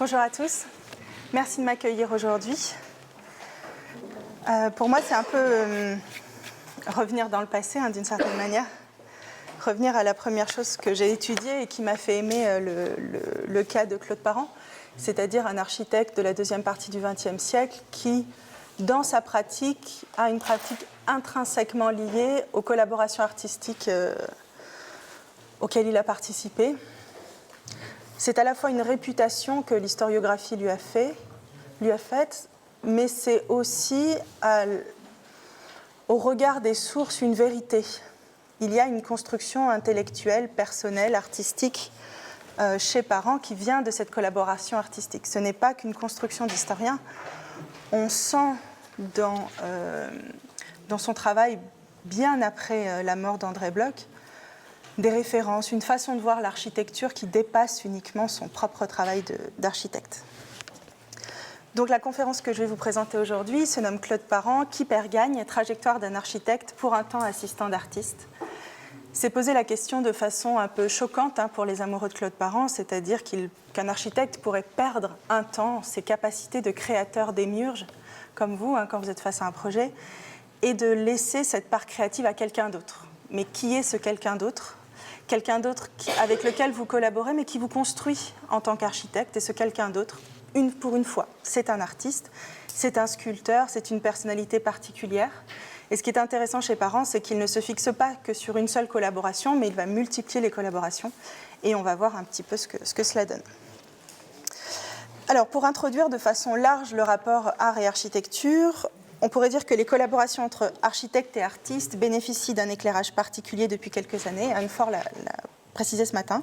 Bonjour à tous, merci de m'accueillir aujourd'hui. Pour moi, c'est un peu revenir dans le passé, d'une certaine manière. Revenir à la première chose que j'ai étudiée et qui m'a fait aimer le cas de Claude Parent, c'est-à-dire un architecte de la deuxième partie du XXe siècle qui, dans sa pratique, a une pratique intrinsèquement liée aux collaborations artistiques auxquelles il a participé. C'est à la fois une réputation que l'historiographie lui a faite, mais c'est aussi, au regard des sources, une vérité. Il y a une construction intellectuelle, personnelle, artistique chez Parent qui vient de cette collaboration artistique. Ce n'est pas qu'une construction d'historien. On sent dans son travail, bien après la mort d'André Bloch, des références, une façon de voir l'architecture qui dépasse uniquement son propre travail d'architecte. Donc la conférence que je vais vous présenter aujourd'hui se nomme Claude Parent, qui perd gagne, trajectoire d'un architecte pour un temps assistant d'artiste. C'est poser la question de façon un peu choquante pour les amoureux de Claude Parent, c'est-à-dire qu'un architecte pourrait perdre un temps ses capacités de créateur démiurge, comme vous, quand vous êtes face à un projet, et de laisser cette part créative à quelqu'un d'autre. Mais qui est ce quelqu'un d'autre ? Quelqu'un d'autre avec lequel vous collaborez, mais qui vous construit en tant qu'architecte. Et ce quelqu'un d'autre, pour une fois, c'est un artiste, c'est un sculpteur, c'est une personnalité particulière. Et ce qui est intéressant chez Parent, c'est qu'il ne se fixe pas que sur une seule collaboration, mais il va multiplier les collaborations. Et on va voir un petit peu ce que cela donne. Alors, pour introduire de façon large le rapport art et architecture, on pourrait dire que les collaborations entre architectes et artistes bénéficient d'un éclairage particulier depuis quelques années. Anne Faure l'a précisé ce matin.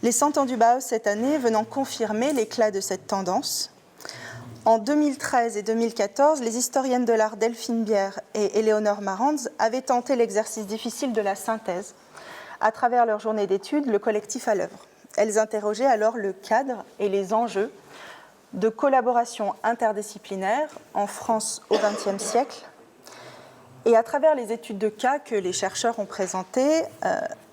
Les 100 ans du Bauhaus cette année venant confirmer l'éclat de cette tendance. En 2013 et 2014, les historiennes de l'art Delphine Bière et Éléonore Marantz avaient tenté l'exercice difficile de la synthèse. À travers leur journée d'études, le collectif à l'œuvre. Elles interrogeaient alors le cadre et les enjeux de collaboration interdisciplinaire en France au XXe siècle. Et à travers les études de cas que les chercheurs ont présentées,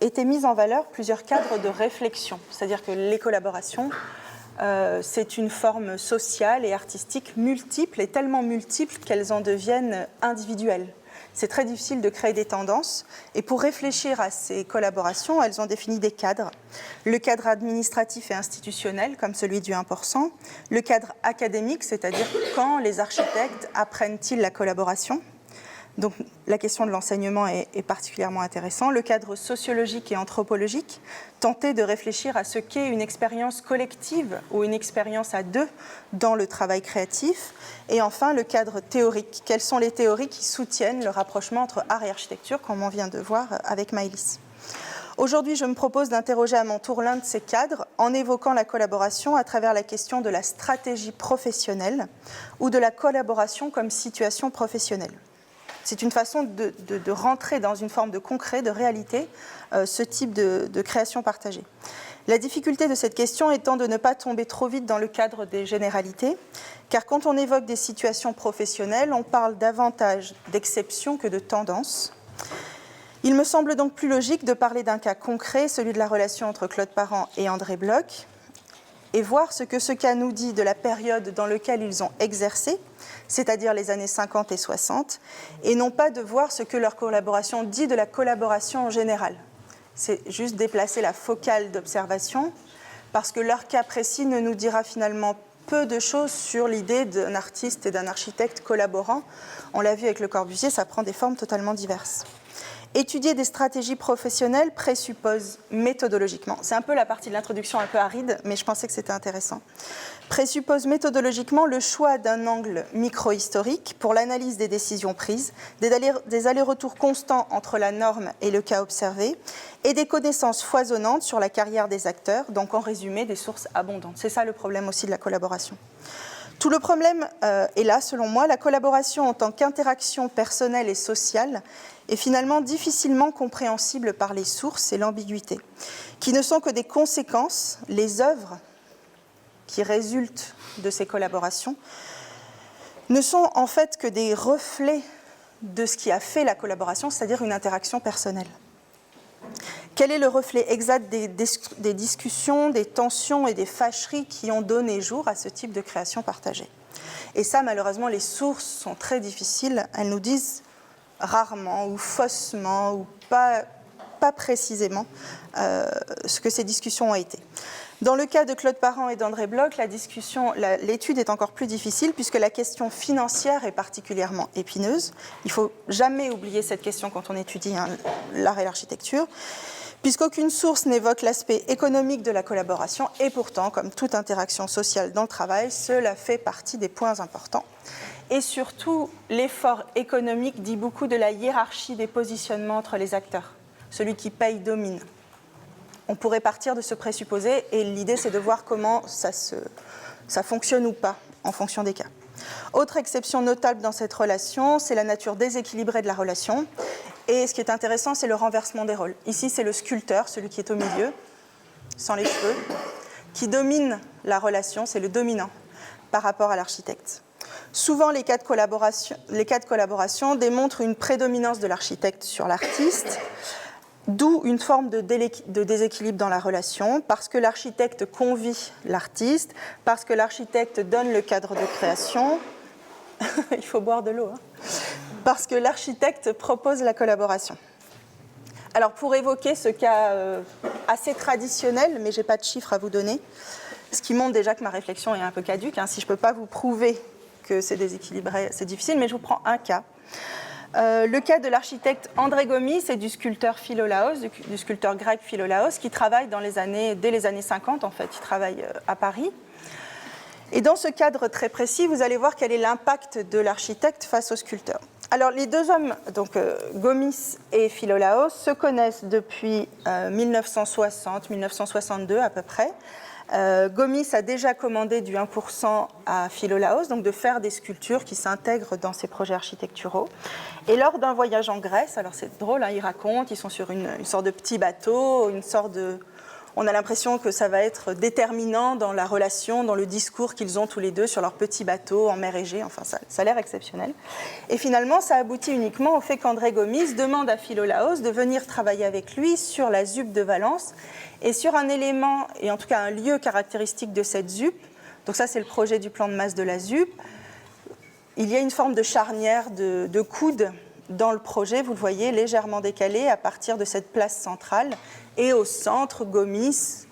étaient mises en valeur plusieurs cadres de réflexion. C'est-à-dire que les collaborations, c'est une forme sociale et artistique multiple, et tellement multiple qu'elles en deviennent individuelles. C'est très difficile de créer des tendances. Et pour réfléchir à ces collaborations, elles ont défini des cadres. Le cadre administratif et institutionnel, comme celui du 1%. Le cadre académique, c'est-à-dire quand les architectes apprennent-ils la collaboration. Donc la question de l'enseignement est particulièrement intéressante. Le cadre sociologique et anthropologique, tenter de réfléchir à ce qu'est une expérience collective ou une expérience à deux dans le travail créatif. Et enfin, le cadre théorique. Quelles sont les théories qui soutiennent le rapprochement entre art et architecture, comme on vient de voir avec Maëlys. Aujourd'hui, je me propose d'interroger à mon tour l'un de ces cadres en évoquant la collaboration à travers la question de la stratégie professionnelle ou de la collaboration comme situation professionnelle. C'est une façon de rentrer dans une forme de concret, de réalité, ce type de création partagée. La difficulté de cette question étant de ne pas tomber trop vite dans le cadre des généralités, car quand on évoque des situations professionnelles, on parle davantage d'exceptions que de tendances. Il me semble donc plus logique de parler d'un cas concret, celui de la relation entre Claude Parent et André Bloch, et voir ce que ce cas nous dit de la période dans laquelle ils ont exercé, c'est-à-dire les années 50 et 60, et non pas de voir ce que leur collaboration dit de la collaboration en général. C'est juste déplacer la focale d'observation, parce que leur cas précis ne nous dira finalement peu de choses sur l'idée d'un artiste et d'un architecte collaborant. On l'a vu avec Le Corbusier, ça prend des formes totalement diverses. Étudier des stratégies professionnelles présuppose méthodologiquement, c'est un peu la partie de l'introduction un peu aride, mais je pensais que c'était intéressant, présuppose méthodologiquement le choix d'un angle micro-historique pour l'analyse des décisions prises, des allers-retours constants entre la norme et le cas observé, et des connaissances foisonnantes sur la carrière des acteurs, donc en résumé des sources abondantes. C'est ça le problème aussi de la collaboration. Tout le problème est là, selon moi, la collaboration en tant qu'interaction personnelle et sociale est finalement difficilement compréhensible par les sources et l'ambiguïté, qui ne sont que des conséquences, les œuvres qui résultent de ces collaborations, ne sont en fait que des reflets de ce qui a fait la collaboration, c'est-à-dire une interaction personnelle. Quel est le reflet exact des discussions, des tensions et des fâcheries qui ont donné jour à ce type de création partagée? Et ça, malheureusement, les sources sont très difficiles. Elles nous disent rarement ou faussement ou pas précisément ce que ces discussions ont été. Dans le cas de Claude Parent et d'André Bloch, l'étude est encore plus difficile puisque la question financière est particulièrement épineuse. Il ne faut jamais oublier cette question quand on étudie l'art et l'architecture, puisqu'aucune source n'évoque l'aspect économique de la collaboration, et pourtant, comme toute interaction sociale dans le travail, cela fait partie des points importants. Et surtout, l'effort économique dit beaucoup de la hiérarchie des positionnements entre les acteurs. Celui qui paye domine. On pourrait partir de ce présupposé, et l'idée c'est de voir comment ça fonctionne ou pas, en fonction des cas. Autre exception notable dans cette relation, c'est la nature déséquilibrée de la relation. Et ce qui est intéressant, c'est le renversement des rôles. Ici, c'est le sculpteur, celui qui est au milieu, sans les cheveux, qui domine la relation, c'est le dominant par rapport à l'architecte. Souvent, les cas de collaboration démontrent une prédominance de l'architecte sur l'artiste, d'où une forme de déséquilibre dans la relation, parce que l'architecte convie l'artiste, parce que l'architecte donne le cadre de création. Il faut boire de l'eau, hein. Parce que l'architecte propose la collaboration. Alors, pour évoquer ce cas assez traditionnel, mais je n'ai pas de chiffres à vous donner, ce qui montre déjà que ma réflexion est un peu caduque, hein. Si je ne peux pas vous prouver que c'est déséquilibré, c'est difficile, mais je vous prends un cas. Le cas de l'architecte André Gomis et du sculpteur Philolaos, du sculpteur grec Philolaos, qui travaille dès les années 50, en fait, il travaille à Paris. Et dans ce cadre très précis, vous allez voir quel est l'impact de l'architecte face au sculpteur. Alors, les deux hommes, donc Gomis et Philolaos, se connaissent depuis 1960-1962 à peu près. Gomis a déjà commandé du 1% à Philolaos, donc de faire des sculptures qui s'intègrent dans ses projets architecturaux. Et lors d'un voyage en Grèce, alors c'est drôle, hein, ils racontent, ils sont sur une sorte de petit bateau, on a l'impression que ça va être déterminant dans la relation, dans le discours qu'ils ont tous les deux sur leur petit bateau en mer Égée. Enfin, ça a l'air exceptionnel. Et finalement, ça aboutit uniquement au fait qu'André Gomis demande à Philolaos de venir travailler avec lui sur la ZUP de Valence et sur un élément, et en tout cas un lieu caractéristique de cette ZUP. Donc ça, c'est le projet du plan de masse de la ZUP. Il y a une forme de charnière de coude dans le projet, vous le voyez, légèrement décalé à partir de cette place centrale. Et au centre, Gomis,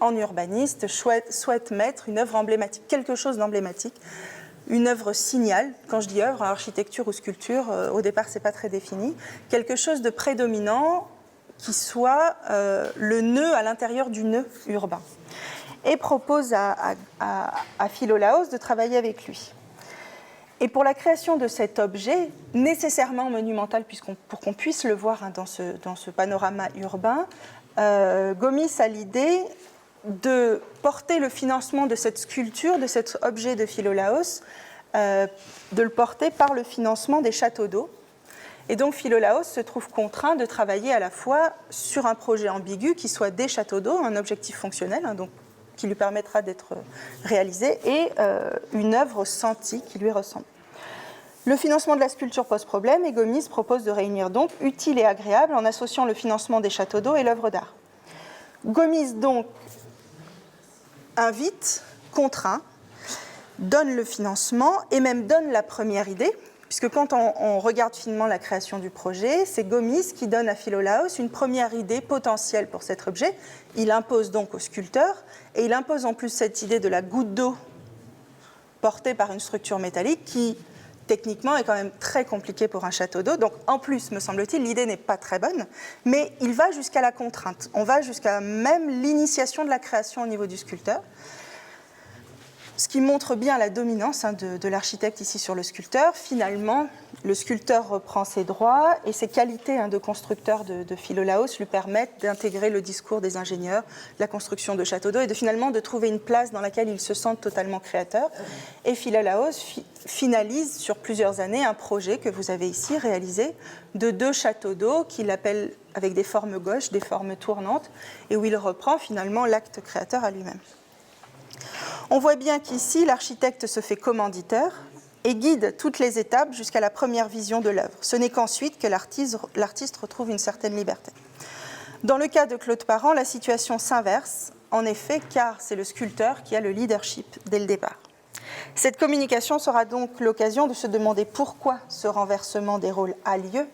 en urbaniste, souhaite mettre une œuvre emblématique, quelque chose d'emblématique, une œuvre signal. Quand je dis œuvre, architecture ou sculpture, au départ, ce n'est pas très défini. Quelque chose de prédominant qui soit le nœud à l'intérieur du nœud urbain. Et propose à Philolaos de travailler avec lui. Et pour la création de cet objet, nécessairement monumental, pour qu'on puisse le voir, hein, dans ce panorama urbain, Gomis a l'idée de porter le financement de cette sculpture, de cet objet de Philolaos, de le porter par le financement des châteaux d'eau. Et donc Philolaos se trouve contraint de travailler à la fois sur un projet ambigu qui soit des châteaux d'eau, un objectif fonctionnel, hein, donc, qui lui permettra d'être réalisé, et une œuvre sentie qui lui ressemble. Le financement de la sculpture pose problème et Gomis propose de réunir donc utile et agréable en associant le financement des châteaux d'eau et l'œuvre d'art. Gomis donc invite, contraint, donne le financement et même donne la première idée, puisque quand on regarde finement la création du projet, c'est Gomis qui donne à Philolaos une première idée potentielle pour cet objet. Il impose donc au sculpteur, et il impose en plus cette idée de la goutte d'eau portée par une structure métallique qui, techniquement, est quand même très compliquée pour un château d'eau. Donc, en plus, me semble-t-il, l'idée n'est pas très bonne, mais il va jusqu'à la contrainte. On va jusqu'à même l'initiation de la création au niveau du sculpteur. Ce qui montre bien la dominance, hein, de l'architecte ici sur le sculpteur. Finalement, le sculpteur reprend ses droits et ses qualités, hein, de constructeur de Philolaos lui permettent d'intégrer le discours des ingénieurs, la construction de châteaux d'eau et finalement de trouver une place dans laquelle il se sent totalement créateur. Et Philolaos finalise sur plusieurs années un projet que vous avez ici réalisé de 2 châteaux d'eau qu'il appelle avec des formes gauches, des formes tournantes, et où il reprend finalement l'acte créateur à lui-même. On voit bien qu'ici, l'architecte se fait commanditeur et guide toutes les étapes jusqu'à la première vision de l'œuvre. Ce n'est qu'ensuite que l'artiste retrouve une certaine liberté. Dans le cas de Claude Parent, la situation s'inverse, en effet, car c'est le sculpteur qui a le leadership dès le départ. Cette communication sera donc l'occasion de se demander pourquoi ce renversement des rôles a lieu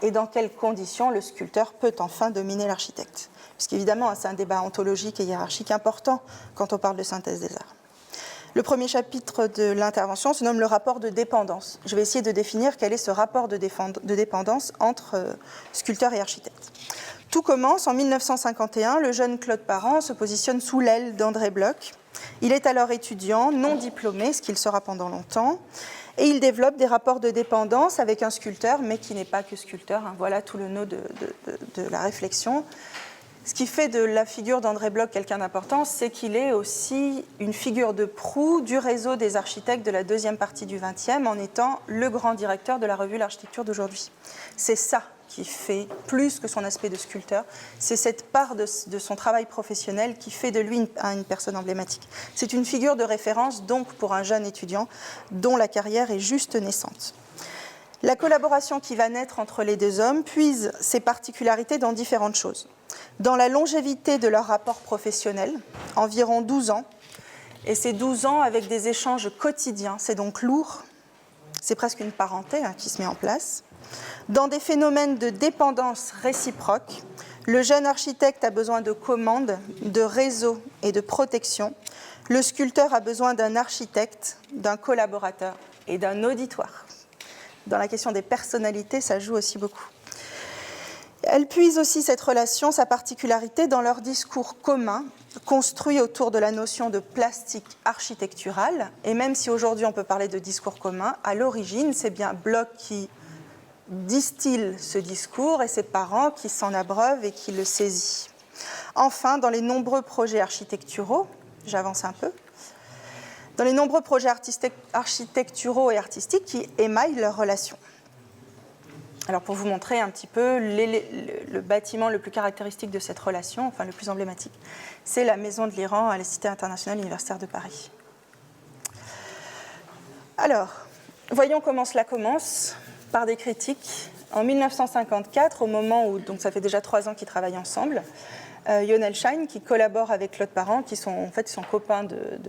et dans quelles conditions le sculpteur peut enfin dominer l'architecte. Puisqu'évidemment, c'est un débat ontologique et hiérarchique important quand on parle de synthèse des arts. Le premier chapitre de l'intervention se nomme le rapport de dépendance. Je vais essayer de définir quel est ce rapport de dépendance entre sculpteur et architecte. Tout commence en 1951. Le jeune Claude Parent se positionne sous l'aile d'André Bloch. Il est alors étudiant, non diplômé, ce qu'il sera pendant longtemps, et il développe des rapports de dépendance avec un sculpteur, mais qui n'est pas que sculpteur. Voilà tout le nœud de la réflexion. Ce qui fait de la figure d'André Bloch quelqu'un d'important, c'est qu'il est aussi une figure de proue du réseau des architectes de la deuxième partie du XXe, en étant le grand directeur de la revue L'Architecture d'aujourd'hui. C'est ça qui fait plus que son aspect de sculpteur, c'est cette part de son travail professionnel qui fait de lui une personne emblématique. C'est une figure de référence donc pour un jeune étudiant dont la carrière est juste naissante. La collaboration qui va naître entre les deux hommes puise ses particularités dans différentes choses. Dans la longévité de leur rapport professionnel, environ 12 ans, et ces 12 ans avec des échanges quotidiens, c'est donc lourd, c'est presque une parenté qui se met en place. Dans des phénomènes de dépendance réciproque, le jeune architecte a besoin de commandes, de réseaux et de protection. Le sculpteur a besoin d'un architecte, d'un collaborateur et d'un auditoire. Dans la question des personnalités, ça joue aussi beaucoup. Elle puise aussi cette relation, sa particularité, dans leur discours commun, construit autour de la notion de plastique architecturale. Et même si aujourd'hui on peut parler de discours commun, à l'origine, c'est bien Bloch qui distille ce discours et ses parents qui s'en abreuvent et qui le saisit. Enfin, dans les nombreux projets architecturaux, j'avance un peu, dans les nombreux projets architecturaux et artistiques qui émaillent leurs relations. Alors pour vous montrer un petit peu le bâtiment le plus caractéristique de cette relation, enfin le plus emblématique, c'est la Maison de l'Iran à la Cité internationale universitaire de Paris. Alors, voyons comment cela commence, par des critiques. En 1954, au moment où, donc ça fait déjà 3 ans qu'ils travaillent ensemble, Lionel Schein, qui collabore avec Claude Parent, qui sont copains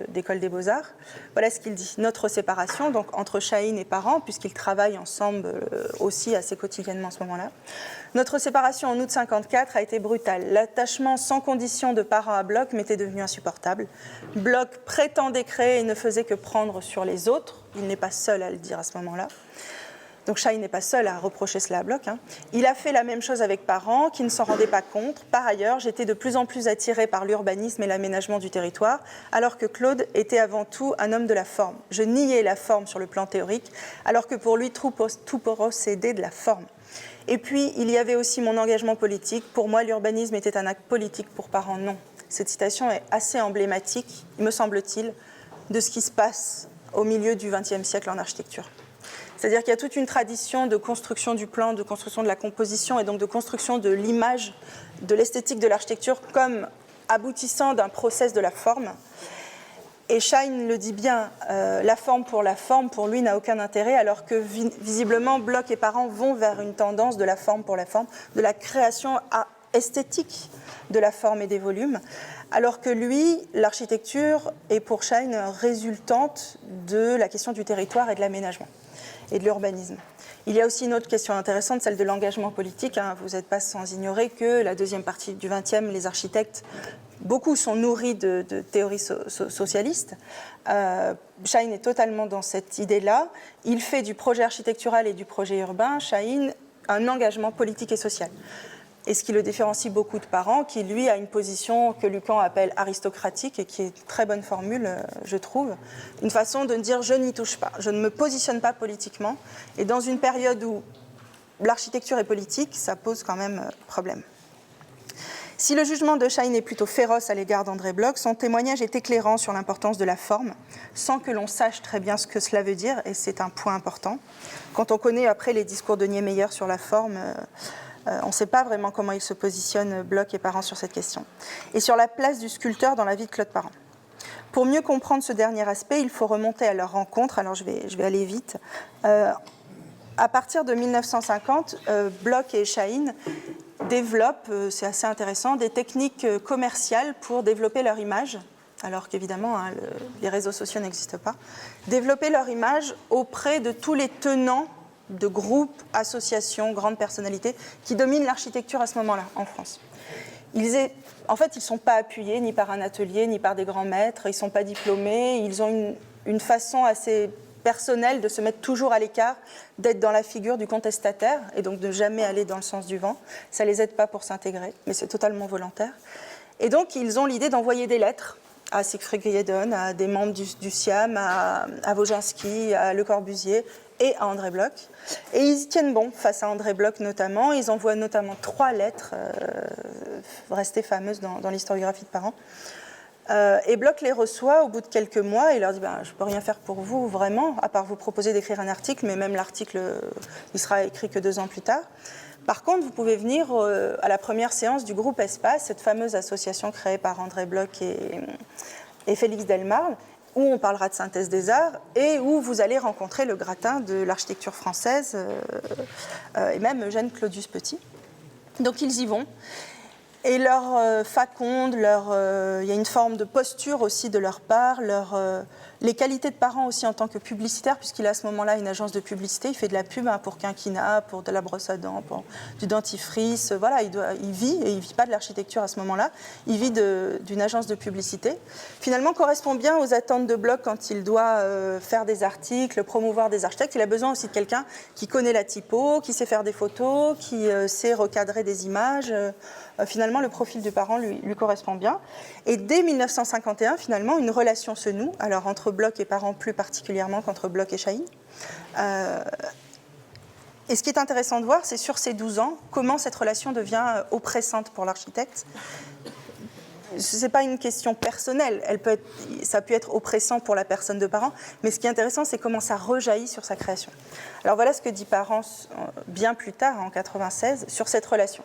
d'école des Beaux-Arts. Voilà ce qu'il dit. Notre séparation, donc entre Schein et Parent, puisqu'ils travaillent ensemble aussi assez quotidiennement à ce moment-là. Notre séparation en août 1954 a été brutale. L'attachement sans condition de Parent à Bloch m'était devenu insupportable. Bloch prétendait créer et ne faisait que prendre sur les autres. Il n'est pas seul à le dire à ce moment-là. Donc Schein n'est pas seul à reprocher cela à Bloch. Il a fait la même chose avec Parent, qui ne s'en rendait pas compte. Par ailleurs, j'étais de plus en plus attirée par l'urbanisme et l'aménagement du territoire, alors que Claude était avant tout un homme de la forme. Je niais la forme sur le plan théorique, alors que pour lui, tout procédait de la forme. Et puis, il y avait aussi mon engagement politique. Pour moi, l'urbanisme était un acte politique, pour Parent, non. Cette citation est assez emblématique, me semble-t-il, de ce qui se passe au milieu du XXe siècle en architecture. C'est-à-dire qu'il y a toute une tradition de construction du plan, de construction de la composition et donc de construction de l'image, de l'esthétique de l'architecture comme aboutissant d'un process de la forme. Et Schein le dit bien, la forme, pour lui, n'a aucun intérêt, alors que visiblement, Bloch et Parent vont vers une tendance de la forme pour la forme, de la création esthétique de la forme et des volumes, alors que lui, l'architecture est pour Schein résultante de la question du territoire et de l'aménagement et de l'urbanisme. Il y a aussi une autre question intéressante, celle de l'engagement politique. Vous n'êtes pas sans ignorer que la deuxième partie du XXe, les architectes, beaucoup sont nourris de théories socialistes. Schein est totalement dans cette idée-là. Il fait du projet architectural et du projet urbain, Schein, un engagement politique et social. Et ce qui le différencie beaucoup de Parent, qui lui a une position que Lucan appelle aristocratique et qui est une très bonne formule, je trouve. Une façon de dire je n'y touche pas, je ne me positionne pas politiquement. Et dans une période où l'architecture est politique, ça pose quand même problème. Si le jugement de Schein est plutôt féroce à l'égard d'André Bloch, son témoignage est éclairant sur l'importance de la forme, sans que l'on sache très bien ce que cela veut dire, et c'est un point important. Quand on connaît après les discours de Niemeyer sur la forme, on ne sait pas vraiment comment ils se positionnent, Bloch et Parent, sur cette question. Et sur la place du sculpteur dans la vie de Claude Parent. Pour mieux comprendre ce dernier aspect, il faut remonter à leur rencontre. Alors je vais aller vite. À partir de 1950, Bloch et Schein développent, c'est assez intéressant, des techniques commerciales pour développer leur image, alors qu'évidemment, les réseaux sociaux n'existent pas, développer leur image auprès de tous les tenants de groupes, associations, grandes personnalités qui dominent l'architecture à ce moment-là en France. En fait, ils ne sont pas appuyés ni par un atelier, ni par des grands maîtres, ils ne sont pas diplômés, ils ont une façon assez personnelle de se mettre toujours à l'écart, d'être dans la figure du contestataire et donc de jamais aller dans le sens du vent. Ça ne les aide pas pour s'intégrer, mais c'est totalement volontaire. Et donc, ils ont l'idée d'envoyer des lettres à Siegfried Griedon, à des membres du SIAM, à Wojcinski, à Le Corbusier et à André Bloch. Et ils y tiennent bon face à André Bloch notamment. Ils envoient notamment 3 lettres restées fameuses dans l'historiographie de Parent. Et Bloch les reçoit au bout de quelques mois et leur dit je ne peux rien faire pour vous vraiment, à part vous proposer d'écrire un article, mais même l'article, il sera écrit que 2 ans plus tard. Par contre, vous pouvez venir à la première séance du groupe Espace, cette fameuse association créée par André Bloch et Félix Delmarle, où on parlera de synthèse des arts et où vous allez rencontrer le gratin de l'architecture française et même Eugène Claudius Petit. Donc ils y vont. Et leur faconde, il y a une forme de posture aussi de leur part, les qualités de Parent aussi en tant que publicitaire, puisqu'il a à ce moment-là une agence de publicité, il fait de la pub pour Quinquina, pour de la brosse à dents, pour du dentifrice, voilà, il vit, et il ne vit pas de l'architecture à ce moment-là, il vit d'une agence de publicité. Finalement, correspond bien aux attentes de Bloch quand il doit faire des articles, promouvoir des architectes. Il a besoin aussi de quelqu'un qui connaît la typo, qui sait faire des photos, qui sait recadrer des images. Finalement, le profil du Parent lui correspond bien. Et dès 1951, finalement, une relation se noue, alors entre Bloch et Parent plus particulièrement qu'entre Bloch et Chailly. Et ce qui est intéressant de voir, c'est sur ces 12 ans, comment cette relation devient oppressante pour l'architecte. Ce n'est pas une question personnelle, ça a pu être oppressant pour la personne de Parent, mais ce qui est intéressant, c'est comment ça rejaillit sur sa création. Alors voilà ce que dit Parent bien plus tard, en 1996, sur cette relation.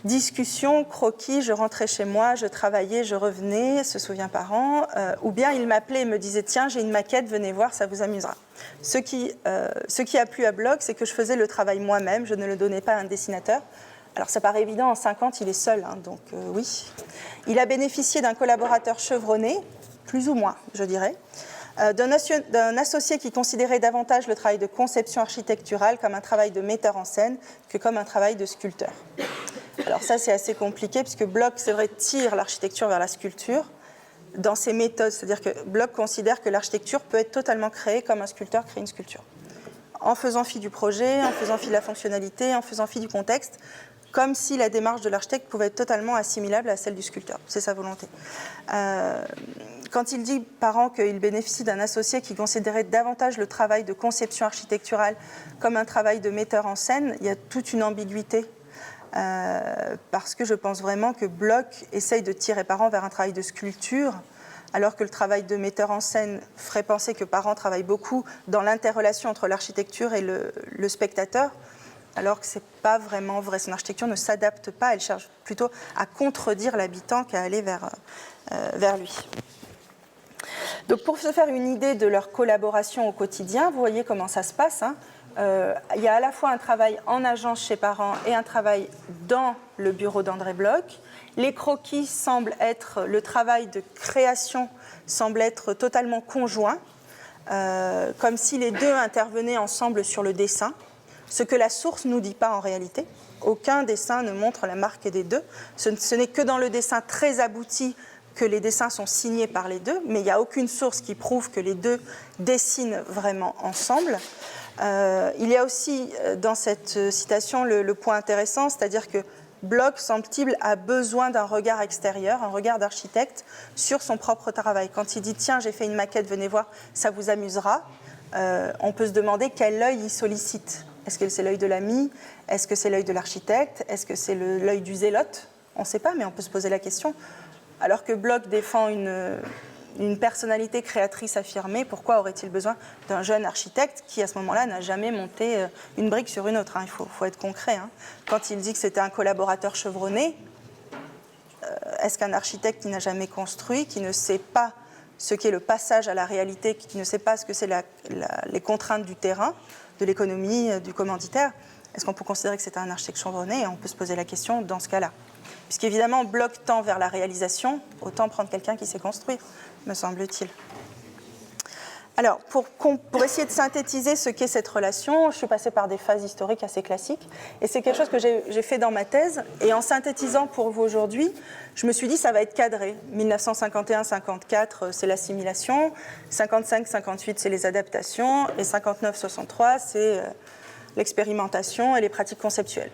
Discussion, croquis, je rentrais chez moi, je travaillais, je revenais, se souvient Parent, ou bien il m'appelait et me disait « Tiens, j'ai une maquette, venez voir, ça vous amusera ». Ce qui a plu à Bloch, c'est que je faisais le travail moi-même, je ne le donnais pas à un dessinateur. Alors ça paraît évident, en 50, il est seul, donc oui. Il a bénéficié d'un collaborateur chevronné, plus ou moins, je dirais, d'un associé qui considérait davantage le travail de conception architecturale comme un travail de metteur en scène que comme un travail de sculpteur. Alors ça, c'est assez compliqué, puisque Bloch, c'est vrai, tire l'architecture vers la sculpture dans ses méthodes. C'est-à-dire que Bloch considère que l'architecture peut être totalement créée comme un sculpteur crée une sculpture. En faisant fi du projet, en faisant fi de la fonctionnalité, en faisant fi du contexte, comme si la démarche de l'architecte pouvait être totalement assimilable à celle du sculpteur. C'est sa volonté. Quand il dit, Parent, qu'il bénéficie d'un associé qui considérait davantage le travail de conception architecturale comme un travail de metteur en scène, il y a toute une ambiguïté. Parce que je pense vraiment que Bloch essaye de tirer Parent vers un travail de sculpture, alors que le travail de metteur en scène ferait penser que Parent travaille beaucoup dans l'interrelation entre l'architecture et le spectateur, alors que ce n'est pas vraiment vrai. Son architecture ne s'adapte pas, elle cherche plutôt à contredire l'habitant qu'à aller vers lui. Donc pour se faire une idée de leur collaboration au quotidien, vous voyez comment ça se passe, il y a à la fois un travail en agence chez Parent et un travail dans le bureau d'André Bloch. Les croquis semblent être, le travail de création semble être totalement conjoint, comme si les deux intervenaient ensemble sur le dessin, ce que la source ne nous dit pas en réalité. Aucun dessin ne montre la marque des deux. Ce n'est que dans le dessin très abouti que les dessins sont signés par les deux, mais il n'y a aucune source qui prouve que les deux dessinent vraiment ensemble. Il y a aussi dans cette citation le point intéressant, c'est-à-dire que Bloch, semble-t-il, a besoin d'un regard extérieur, un regard d'architecte sur son propre travail. Quand il dit « Tiens, j'ai fait une maquette, venez voir, ça vous amusera », on peut se demander quel œil il sollicite. Est-ce que c'est l'œil de l'ami? Est-ce que c'est l'œil de l'architecte? Est-ce que c'est l'œil du zélote? On ne sait pas, mais on peut se poser la question. Alors que Bloch défend une personnalité créatrice affirmée, pourquoi aurait-il besoin d'un jeune architecte qui, à ce moment-là, n'a jamais monté une brique sur une autre, Il faut être concret. Quand il dit que c'était un collaborateur chevronné, est-ce qu'un architecte qui n'a jamais construit, qui ne sait pas ce qu'est le passage à la réalité, qui ne sait pas ce que c'est les contraintes du terrain, de l'économie, du commanditaire, Est-ce qu'on peut considérer que c'est un architecte chevronné? Et on peut se poser la question dans ce cas-là. Puisqu'évidemment, Bloch tend vers la réalisation, autant prendre quelqu'un qui sait construire, me semble-t-il. Alors, pour essayer de synthétiser ce qu'est cette relation, je suis passée par des phases historiques assez classiques, et c'est quelque chose que j'ai fait dans ma thèse, et en synthétisant pour vous aujourd'hui, je me suis dit ça va être cadré. 1951-54, c'est l'assimilation, 55-58, c'est les adaptations, et 59-63, c'est l'expérimentation et les pratiques conceptuelles.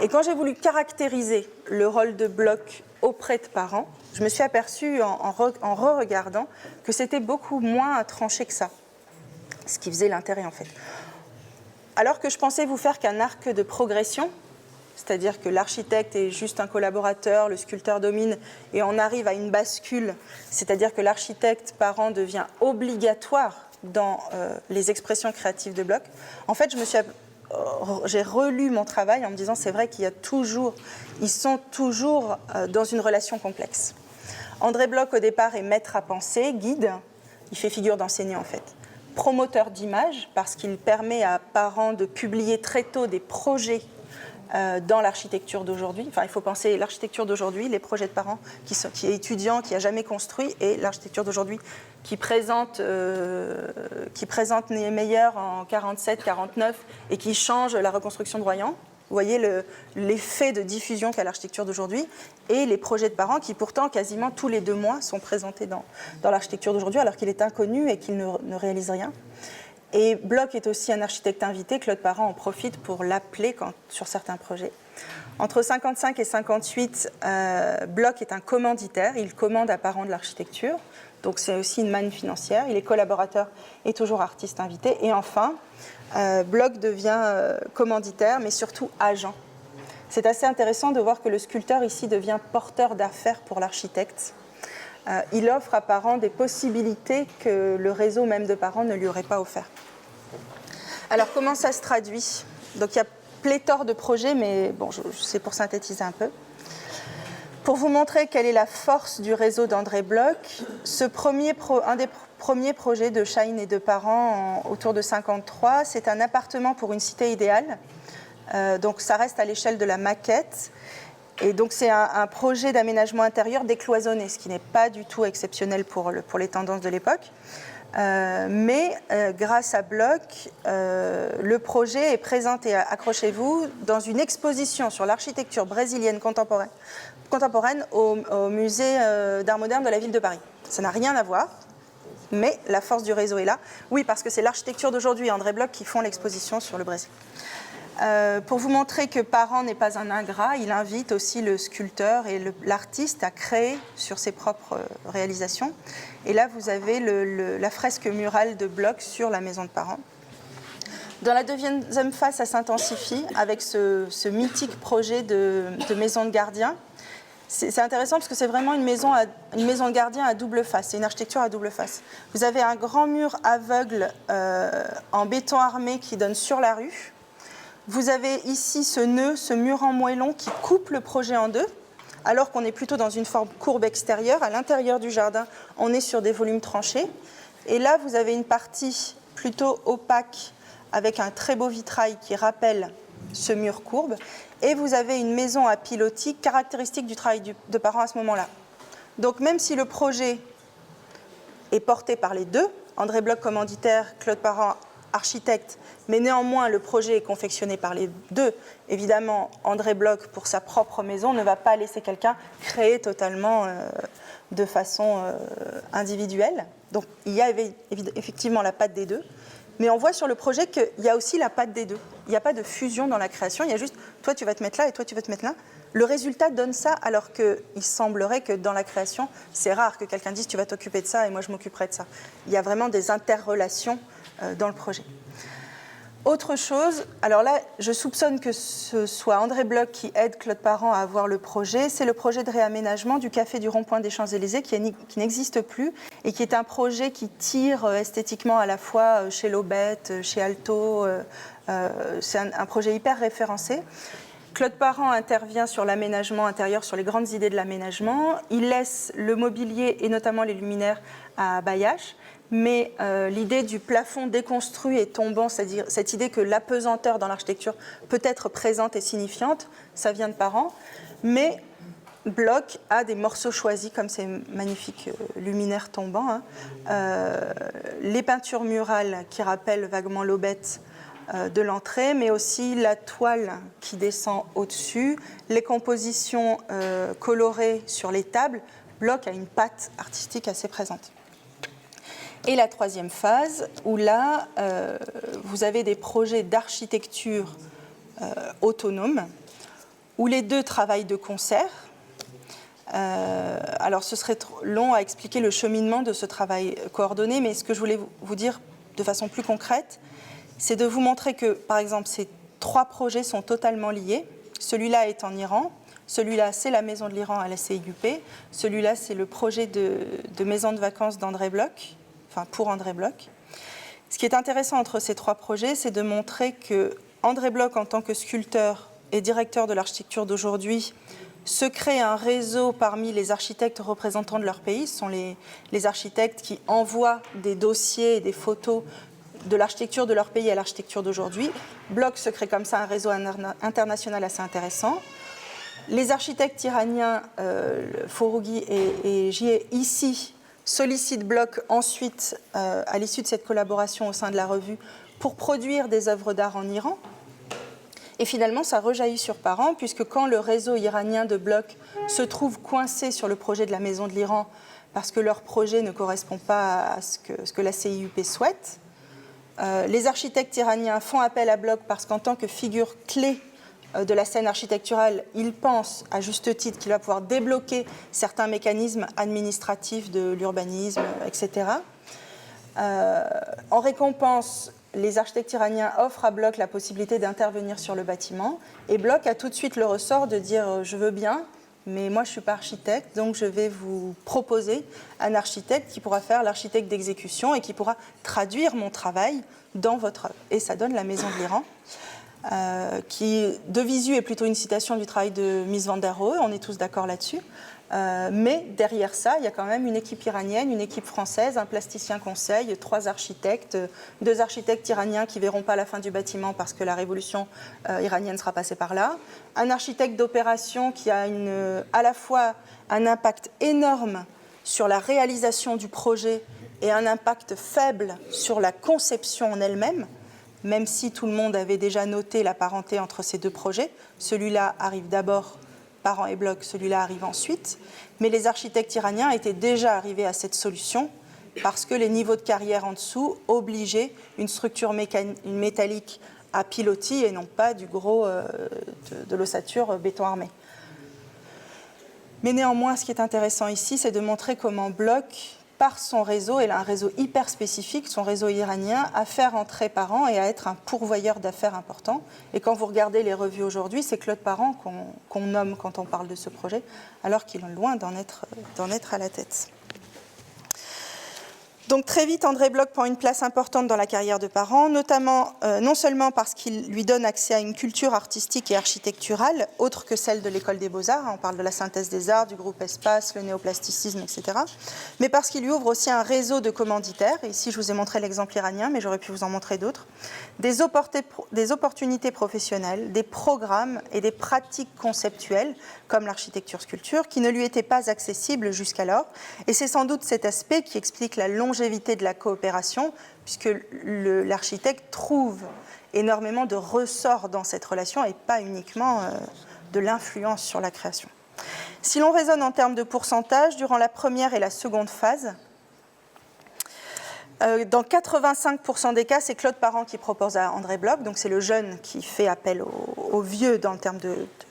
Et quand j'ai voulu caractériser le rôle de Bloch auprès de parents, je me suis aperçue en re-regardant que c'était beaucoup moins tranché que ça, ce qui faisait l'intérêt en fait. Alors que je pensais vous faire qu'un arc de progression, c'est-à-dire que l'architecte est juste un collaborateur, le sculpteur domine, et on arrive à une bascule, c'est-à-dire que l'architecte parent devient obligatoire dans les expressions créatives de Bloch. En fait, j'ai relu mon travail en me disant c'est vrai ils sont toujours dans une relation complexe. André Bloch au départ est maître à penser, guide, il fait figure d'enseignant en fait, promoteur d'images parce qu'il permet à parents de publier très tôt des projets dans l'architecture d'aujourd'hui. Enfin, il faut penser l'architecture d'aujourd'hui, les projets de parents qui est étudiant, qui n'a jamais construit, et l'architecture d'aujourd'hui qui présente Niemeyer en 47-49 et qui change la reconstruction de Royan. Vous voyez l'effet de diffusion qu'a l'architecture d'aujourd'hui, et les projets de parents qui pourtant quasiment tous les 2 mois sont présentés dans l'architecture d'aujourd'hui alors qu'il est inconnu et qu'il ne réalise rien. Et Bloch est aussi un architecte invité, Claude Parent en profite pour l'appeler sur certains projets. Entre 55 et 58, Bloch est un commanditaire, il commande à Parent de l'architecture, donc c'est aussi une manne financière, il est collaborateur et toujours artiste invité. Et enfin, Bloch devient commanditaire, mais surtout agent. C'est assez intéressant de voir que le sculpteur ici devient porteur d'affaires pour l'architecte. Il offre à Parent des possibilités que le réseau même de Parent ne lui aurait pas offert. Alors comment ça se traduit? Donc il y a pléthore de projets, mais bon, c'est pour synthétiser un peu. Pour vous montrer quelle est la force du réseau d'André Bloch, un des premiers projets de Schein et de Parent autour de 53, c'est un appartement pour une cité idéale. Donc ça reste à l'échelle de la maquette. Et donc c'est un projet d'aménagement intérieur décloisonné, ce qui n'est pas du tout exceptionnel pour les tendances de l'époque. Mais grâce à Bloch, le projet est présenté, accrochez-vous, dans une exposition sur l'architecture brésilienne contemporaine au musée d'art moderne de la ville de Paris. Ça n'a rien à voir, mais la force du réseau est là. Oui, parce que c'est l'architecture d'aujourd'hui et André Bloch qui font l'exposition sur le Brésil. Pour vous montrer que Parent n'est pas un ingrat, il invite aussi le sculpteur et l'artiste à créer sur ses propres réalisations. Et là, vous avez la fresque murale de Bloch sur la maison de Parent. Dans la deuxième phase, ça s'intensifie avec ce mythique projet de maison de gardien. C'est intéressant parce que c'est vraiment une maison de gardien à double face, c'est une architecture à double face. Vous avez un grand mur aveugle en béton armé qui donne sur la rue. Vous avez ici ce mur en moellon qui coupe le projet en deux, alors qu'on est plutôt dans une forme courbe extérieure. À l'intérieur du jardin, on est sur des volumes tranchés. Et là, vous avez une partie plutôt opaque avec un très beau vitrail qui rappelle ce mur courbe. Et vous avez une maison à pilotis caractéristique du travail de Parent à ce moment-là. Donc même si le projet est porté par les deux, André Bloch commanditaire, Claude Parent architecte, mais néanmoins le projet est confectionné par les deux. Évidemment, André Bloch, pour sa propre maison, ne va pas laisser quelqu'un créer totalement de façon individuelle. Donc il y a effectivement la patte des deux, mais on voit sur le projet qu'il y a aussi la patte des deux. Il n'y a pas de fusion dans la création, il y a juste toi tu vas te mettre là et toi tu vas te mettre là. Le résultat donne ça, alors qu'il semblerait que dans la création, c'est rare que quelqu'un dise tu vas t'occuper de ça et moi je m'occuperai de ça. Il y a vraiment des interrelations dans le projet. Autre chose, alors là, je soupçonne que ce soit André Bloch qui aide Claude Parent à avoir le projet. C'est le projet de réaménagement du café du Rond-Point des Champs-Élysées qui n'existe plus et qui est un projet qui tire esthétiquement à la fois chez Lobet, chez Alto. C'est un projet hyper référencé. Claude Parent intervient sur l'aménagement intérieur, sur les grandes idées de l'aménagement. Il laisse le mobilier et notamment les luminaires à Bayache. Mais l'idée du plafond déconstruit et tombant, c'est-à-dire cette idée que l'apesanteur dans l'architecture peut être présente et signifiante, ça vient de Parent. Mais Bloch a des morceaux choisis, comme ces magnifiques luminaires tombants. Les peintures murales qui rappellent vaguement l'aubette de l'entrée, mais aussi la toile qui descend au-dessus, les compositions colorées sur les tables. Bloch a une patte artistique assez présente. Et la troisième phase, où là, vous avez des projets d'architecture autonomes, où les deux travaillent de concert. Alors, ce serait trop long à expliquer le cheminement de ce travail coordonné, mais ce que je voulais vous dire de façon plus concrète, c'est de vous montrer que, par exemple, ces trois projets sont totalement liés. Celui-là est en Iran, celui-là, c'est la maison de l'Iran à la CIUP, celui-là, c'est le projet de maison de vacances d'André Bloch, enfin pour André Bloch. Ce qui est intéressant entre ces trois projets, c'est de montrer que André Bloch, en tant que sculpteur et directeur de l'architecture d'aujourd'hui, se crée un réseau parmi les architectes représentants de leur pays. Ce sont les architectes qui envoient des dossiers et des photos de l'architecture de leur pays à l'architecture d'aujourd'hui. Bloch se crée comme ça un réseau international assez intéressant. Les architectes iraniens, Foroughi et Jieh, ici, sollicitent Bloch ensuite, à l'issue de cette collaboration au sein de la revue, pour produire des œuvres d'art en Iran. Et finalement, ça rejaillit sur Parent, puisque quand le réseau iranien de Bloch se trouve coincé sur le projet de la maison de l'Iran, parce que leur projet ne correspond pas à ce que la CIUP souhaite, les architectes iraniens font appel à Bloch parce qu'en tant que figure clé de la scène architecturale, ils pensent, à juste titre, qu'il va pouvoir débloquer certains mécanismes administratifs de l'urbanisme, etc. En récompense, les architectes iraniens offrent à Bloch la possibilité d'intervenir sur le bâtiment. Et Bloch a tout de suite le ressort de dire « je veux bien, mais moi je ne suis pas architecte, donc je vais vous proposer un architecte qui pourra faire l'architecte d'exécution et qui pourra traduire mon travail dans votre œuvre ». Et ça donne la maison de l'Iran. Qui, de visu, est plutôt une citation du travail de Mies van der Rohe, on est tous d'accord là-dessus. Mais derrière ça, il y a quand même une équipe iranienne, une équipe française, un plasticien conseil, 3 architectes, 2 architectes iraniens qui ne verront pas la fin du bâtiment parce que la révolution iranienne sera passée par là, un architecte d'opération qui a à la fois un impact énorme sur la réalisation du projet et un impact faible sur la conception en elle-même, même si tout le monde avait déjà noté la parenté entre ces deux projets. Celui-là arrive d'abord, Parent et Bloch, celui-là arrive ensuite. Mais les architectes iraniens étaient déjà arrivés à cette solution parce que les niveaux de carrière en dessous obligeaient une structure métallique à pilotis et non pas du gros de l'ossature béton armé. Mais néanmoins, ce qui est intéressant ici, c'est de montrer comment Bloch, par son réseau, et un réseau hyper spécifique, son réseau iranien, à faire entrer Parent et à être un pourvoyeur d'affaires important. Et quand vous regardez les revues aujourd'hui, c'est Claude Parent qu'on nomme quand on parle de ce projet, alors qu'il est loin d'en être à la tête. Donc très vite, André Bloch prend une place importante dans la carrière de Parent, notamment, non seulement parce qu'il lui donne accès à une culture artistique et architecturale, autre que celle de l'École des Beaux-Arts, on parle de la synthèse des arts, du groupe Espace, le néoplasticisme, etc., mais parce qu'il lui ouvre aussi un réseau de commanditaires, et ici je vous ai montré l'exemple iranien, mais j'aurais pu vous en montrer d'autres, des opportunités professionnelles, des programmes et des pratiques conceptuelles, comme l'architecture-sculpture, qui ne lui étaient pas accessibles jusqu'alors, et c'est sans doute cet aspect qui explique la longévité de la coopération, puisque l'architecte trouve énormément de ressorts dans cette relation et pas uniquement de l'influence sur la création. Si l'on raisonne en termes de pourcentage, durant la première et la seconde phase, dans 85% des cas, c'est Claude Parent qui propose à André Bloch, donc c'est le jeune qui fait appel au vieux dans le terme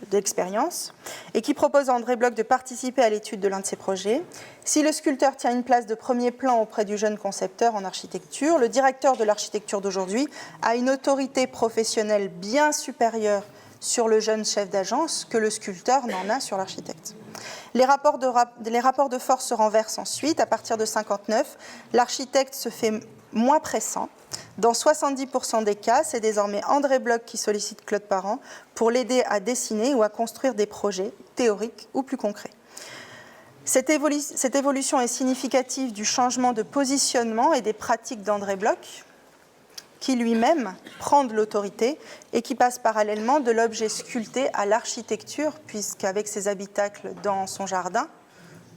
d'expérience, et qui propose à André Bloch de participer à l'étude de l'un de ses projets. Si le sculpteur tient une place de premier plan auprès du jeune concepteur en architecture, le directeur de l'architecture d'aujourd'hui a une autorité professionnelle bien supérieure sur le jeune chef d'agence que le sculpteur n'en a sur l'architecte. Les rapports de force se renversent ensuite. À partir de 1959, l'architecte se fait moins pressant. Dans 70% des cas, c'est désormais André Bloch qui sollicite Claude Parent pour l'aider à dessiner ou à construire des projets théoriques ou plus concrets. Cette évolution est significative du changement de positionnement et des pratiques d'André Bloch, qui lui-même prend de l'autorité et qui passe parallèlement de l'objet sculpté à l'architecture, puisqu'avec ses habitacles dans son jardin,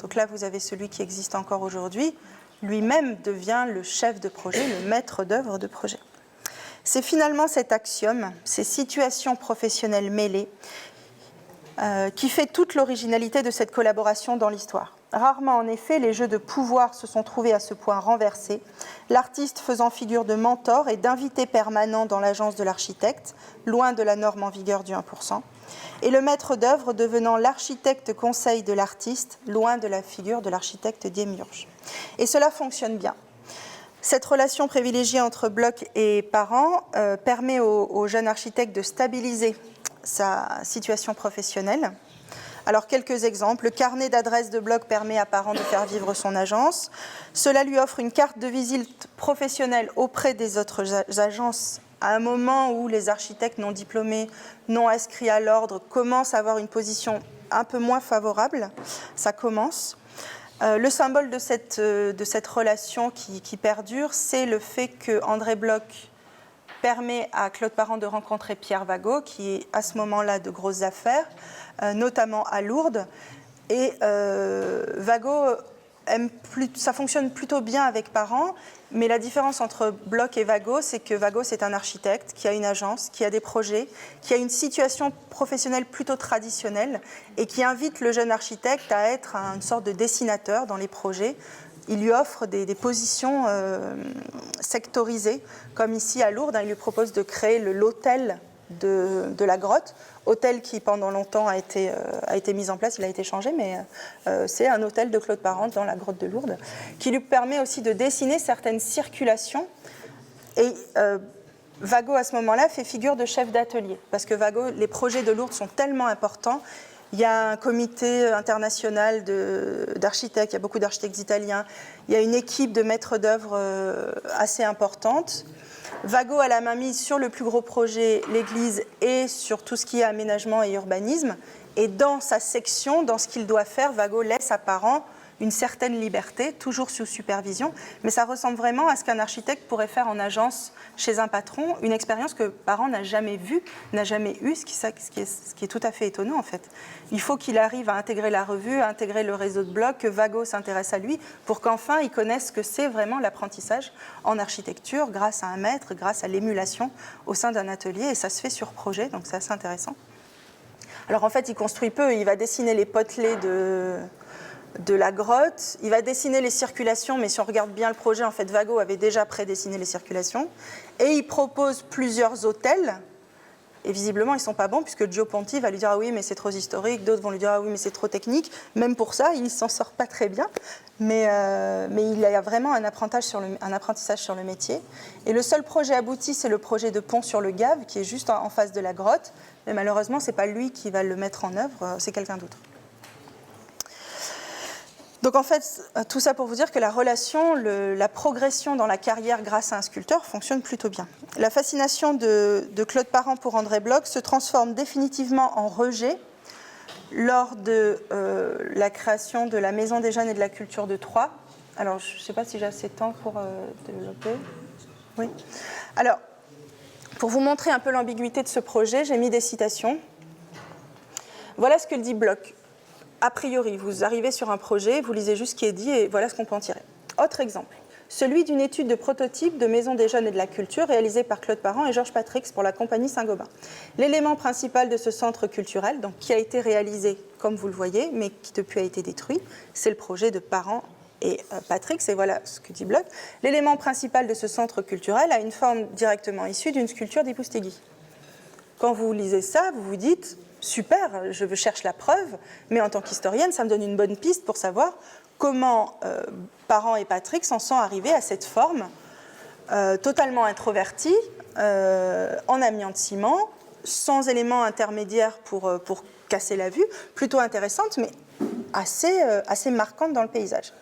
donc là vous avez celui qui existe encore aujourd'hui, lui-même devient le chef de projet, le maître d'œuvre de projet. C'est finalement cet axiome, ces situations professionnelles mêlées, qui fait toute l'originalité de cette collaboration dans l'histoire. Rarement, en effet, les jeux de pouvoir se sont trouvés à ce point renversés, l'artiste faisant figure de mentor et d'invité permanent dans l'agence de l'architecte, loin de la norme en vigueur du 1%, et le maître d'œuvre devenant l'architecte conseil de l'artiste, loin de la figure de l'architecte démiurge. Et cela fonctionne bien. Cette relation privilégiée entre Bloch et Parent permet au jeune architecte de stabiliser sa situation professionnelle. Alors, quelques exemples. Le carnet d'adresses de Bloch permet à Parent de faire vivre son agence. Cela lui offre une carte de visite professionnelle auprès des autres agences à un moment où les architectes non diplômés, non inscrits à l'ordre, commencent à avoir une position un peu moins favorable. Ça commence. Le symbole de cette relation qui perdure, c'est le fait que André Bloch permet à Claude Parent de rencontrer Pierre Vago, qui est à ce moment-là de grosses affaires, notamment à Lourdes. Et Vago, ça fonctionne plutôt bien avec Parent, mais la différence entre Bloch et Vago, c'est que Vago, c'est un architecte qui a une agence, qui a des projets, qui a une situation professionnelle plutôt traditionnelle et qui invite le jeune architecte à être une sorte de dessinateur dans les projets. Il lui offre des positions sectorisées, comme ici à Lourdes. Il lui propose de créer l'hôtel de la grotte, hôtel qui pendant longtemps a été mis en place, il a été changé, mais c'est un hôtel de Claude Parent dans la grotte de Lourdes, qui lui permet aussi de dessiner certaines circulations. Et Vago, à ce moment-là, fait figure de chef d'atelier, parce que Vago, les projets de Lourdes sont tellement importants. Il y a un comité international d'architectes, il y a beaucoup d'architectes italiens, il y a une équipe de maîtres d'œuvre assez importante. Vago a la main mise sur le plus gros projet, l'église, et sur tout ce qui est aménagement et urbanisme. Et dans sa section, dans ce qu'il doit faire, Vago laisse à Parent une certaine liberté, toujours sous supervision, mais ça ressemble vraiment à ce qu'un architecte pourrait faire en agence chez un patron, une expérience que Parent n'a jamais vue, n'a jamais eue, ce qui est tout à fait étonnant en fait. Il faut qu'il arrive à intégrer la revue, à intégrer le réseau de Bloch, que Vago s'intéresse à lui, pour qu'enfin il connaisse ce que c'est vraiment l'apprentissage en architecture, grâce à un maître, grâce à l'émulation au sein d'un atelier, et ça se fait sur projet, donc c'est assez intéressant. Alors en fait, il construit peu, il va dessiner les potelets de la grotte, il va dessiner les circulations, mais si on regarde bien le projet, en fait, Vago avait déjà prédessiné les circulations, et il propose plusieurs hôtels, et visiblement, ils ne sont pas bons, puisque Gio Ponti va lui dire « Ah oui, mais c'est trop historique », d'autres vont lui dire « Ah oui, mais c'est trop technique », même pour ça, il ne s'en sort pas très bien, mais il y a vraiment un apprentissage sur le métier. Et le seul projet abouti, c'est le projet de pont sur le Gave, qui est juste en face de la grotte, mais malheureusement, ce n'est pas lui qui va le mettre en œuvre, c'est quelqu'un d'autre. Donc en fait, tout ça pour vous dire que la relation, la progression dans la carrière grâce à un sculpteur fonctionne plutôt bien. La fascination de Claude Parent pour André Bloch se transforme définitivement en rejet lors de la création de la Maison des Jeunes et de la Culture de Troyes. Alors, je ne sais pas si j'ai assez de temps pour développer. Oui. Alors, pour vous montrer un peu l'ambiguïté de ce projet, j'ai mis des citations. Voilà ce que dit Bloch. A priori, vous arrivez sur un projet, vous lisez juste ce qui est dit et voilà ce qu'on peut en tirer. Autre exemple, celui d'une étude de prototype de Maison des Jeunes et de la Culture réalisée par Claude Parent et Georges Patrix pour la compagnie Saint-Gobain. L'élément principal de ce centre culturel, donc, qui a été réalisé, comme vous le voyez, mais qui depuis a été détruit, c'est le projet de Parent et Patrix, et voilà ce que dit Bloch. L'élément principal de ce centre culturel a une forme directement issue d'une sculpture d'Ipoustéguy. Quand vous lisez ça, vous vous dites... Super, je cherche la preuve, mais en tant qu'historienne, ça me donne une bonne piste pour savoir comment Parent et Patrix en sont arrivés à cette forme totalement introvertie, en amiante ciment, sans éléments intermédiaires pour casser la vue, plutôt intéressante, mais assez marquante dans le paysage.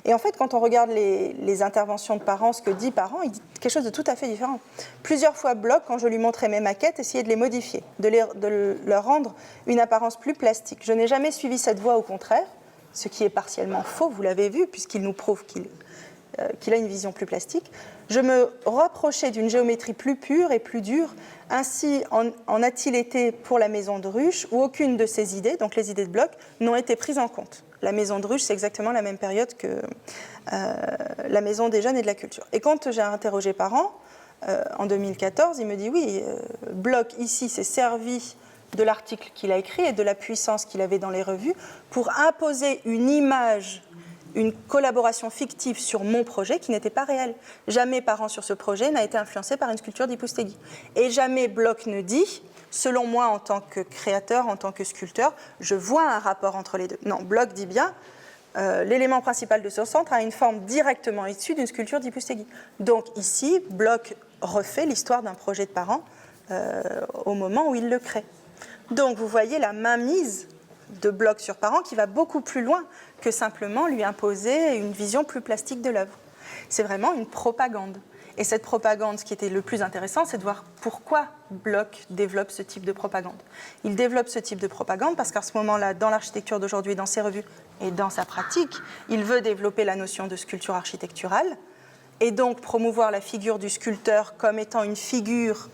Et en fait, quand on regarde les interventions de Parent, ce que dit Parent, il dit quelque chose de tout à fait différent. Plusieurs fois, Bloch, quand je lui montrais mes maquettes, essayait de les modifier, de leur rendre une apparence plus plastique. Je n'ai jamais suivi cette voie, au contraire, ce qui est partiellement faux, vous l'avez vu, puisqu'il nous prouve qu'il a une vision plus plastique. Je me rapprochais d'une géométrie plus pure et plus dure. Ainsi en a-t-il été pour la maison de ruche, où aucune de ces idées, donc les idées de Bloch, n'ont été prises en compte. La maison de ruche, c'est exactement la même période que la maison des jeunes et de la culture. Et quand j'ai interrogé Parent, en 2014, il me dit oui, Bloch ici s'est servi de l'article qu'il a écrit et de la puissance qu'il avait dans les revues pour imposer une image, une collaboration fictive sur mon projet qui n'était pas réelle. Jamais Parent sur ce projet n'a été influencé par une sculpture d'Ipoustéguy. Et jamais Bloch ne dit, selon moi en tant que créateur, en tant que sculpteur, je vois un rapport entre les deux. Non, Bloch dit bien, l'élément principal de ce centre a une forme directement issue d'une sculpture d'Ipoustéguy. Donc ici, Bloch refait l'histoire d'un projet de Parent au moment où il le crée. Donc vous voyez la mainmise de Bloch sur Parent qui va beaucoup plus loin que simplement lui imposer une vision plus plastique de l'œuvre. C'est vraiment une propagande. Et cette propagande, ce qui était le plus intéressant, c'est de voir pourquoi Bloch développe ce type de propagande. Il développe ce type de propagande parce qu'à ce moment-là, dans l'architecture d'aujourd'hui, dans ses revues et dans sa pratique, il veut développer la notion de sculpture architecturale et donc promouvoir la figure du sculpteur comme étant une figure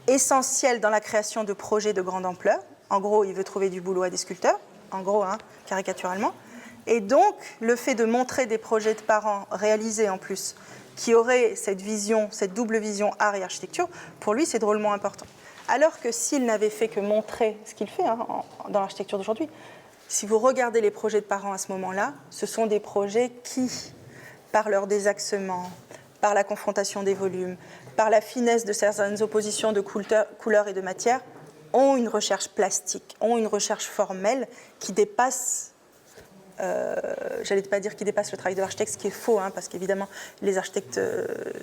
essentielle dans la création de projets de grande ampleur. En gros, il veut trouver du boulot à des sculpteurs, en gros, caricaturalement. Et donc, le fait de montrer des projets de Parent réalisés en plus, qui auraient cette vision, cette double vision art et architecture, pour lui, c'est drôlement important. Alors que s'il n'avait fait que montrer ce qu'il fait dans l'architecture d'aujourd'hui, si vous regardez les projets de Parent à ce moment-là, ce sont des projets qui, par leur désaxement, par la confrontation des volumes, par la finesse de certaines oppositions de couleurs et de matière, ont une recherche plastique, ont une recherche formelle qui dépasse, j'allais pas dire qui dépasse le travail de l'architecte, ce qui est faux, parce qu'évidemment les architectes